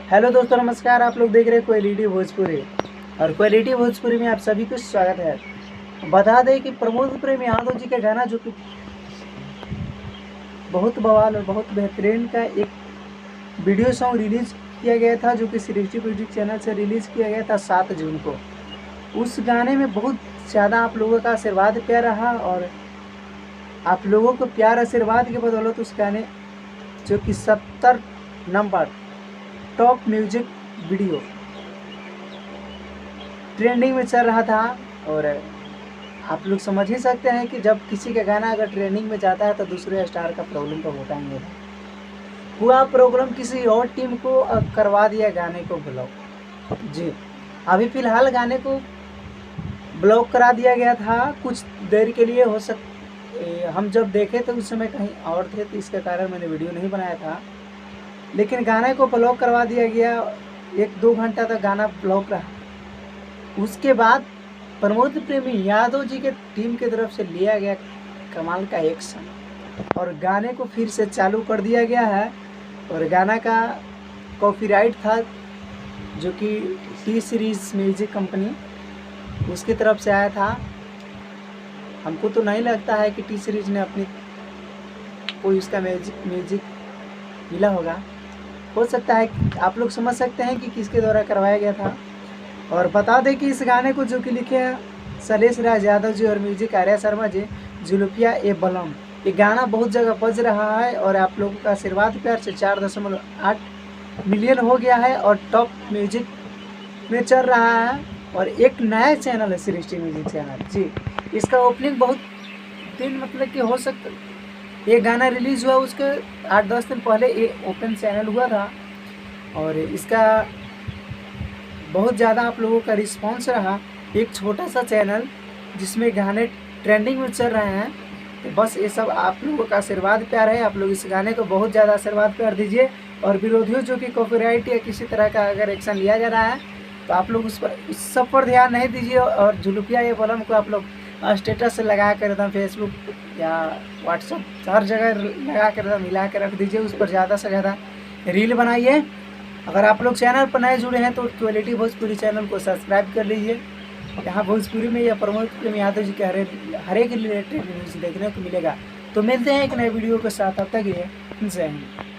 Hello दोस्तों, नमस्कार। आप लोग देख रहे हैं क्वालिटी भोजपुरी और क्वालिटी भोजपुरी में आप सभी को स्वागत है। बता दें कि प्रमोद प्रेम यादव जी का गाना जो कि बहुत बवाल और बहुत बेहतरीन का एक वीडियो सॉन्ग रिलीज किया गया था, जो कि सृष्टि म्यूजिक चैनल से रिलीज किया गया था 7 जून को। उस गाने में बहुत ज़्यादा आप लोगों का आशीर्वाद प्यार रहा और आप लोगों को प्यार आशीर्वाद के बदौलत उस गाने जो कि 70 number top music video trending में चल रहा था। और आप लोग समझ ही सकते हैं कि जब किसी का गाना अगर ट्रेंडिंग में जाता है तो दूसरे स्टार का प्रॉब्लम तो होता ही है। हुआ प्रॉब्लम किसी और टीम को करवा दिया गाने को ब्लॉक। जी, अभी फिलहाल गाने को ब्लॉक करा दिया गया था कुछ देर के लिए। हम जब देखे तो उस समय कहीं और थे, तो इसके कारण मैंने वीडियो नहीं बनाया था। लेकिन गाने को ब्लॉक करवा दिया गया, 1-2 घंटा तक गाना ब्लॉक रहा। उसके बाद प्रमोद प्रेमी यादव जी के टीम की तरफ से लिया गया कमाल का एक्शन और गाने को फिर से चालू कर दिया गया है। और गाना का कॉपीराइट था जो कि टी सीरीज म्यूजिक कंपनी उसकी तरफ से आया था। हमको तो नहीं लगता है कि टी सीरीज ने अपनी कोई उसका म्यूजिक मिला होगा। हो सकता है कि आप लोग समझ सकते हैं कि किसके द्वारा करवाया गया था। और बता दें कि इस गाने को जो कि लिखे हैं शैलेश राज यादव जी और म्यूजिक आर्या शर्मा जी, जुल्फिया ए बलम। ये गाना बहुत जगह बज रहा है और आप लोगों का आशीर्वाद प्यार से 4.8 मिलियन हो गया है और टॉप म्यूजिक में चल रहा है। और एक नया चैनल है सृष्टि म्यूजिक चैनल जी, इसका ओपनिंग बहुत दिन मतलब कि हो सकता, ये गाना रिलीज़ हुआ उसके 8-10 दिन पहले ये ओपन चैनल हुआ था। और इसका बहुत ज़्यादा आप लोगों का रिस्पांस रहा। एक छोटा सा चैनल जिसमें गाने ट्रेंडिंग में चल रहे हैं, तो बस ये सब आप लोगों का आशीर्वाद प्यार है। आप लोग इस गाने को बहुत ज़्यादा आशीर्वाद प्यार दीजिए। और विरोधियों जो कि कॉपीराइट या किसी तरह का अगर एक्शन लिया जा रहा है तो आप लोग उस सब पर ध्यान नहीं दीजिए। और जुल्फिया ये बलम को आप लोग स्टेटस से लगा कर एकदम फेसबुक या व्हाट्सअप हर जगह लगा कर एकदम मिला कर रख दीजिए। उस पर ज़्यादा से ज़्यादा रील बनाइए। अगर आप लोग चैनल पर नए जुड़े हैं तो क्वालिटी भोजपुरी चैनल को सब्सक्राइब कर लीजिए। यहाँ भोजपुरी में या प्रमोद प्रेम यादव जी के हर एक रिलेटेड न्यूज़ देखने को मिलेगा। तो मिलते हैं एक नए वीडियो के साथ, तब तक ये जय हिंद।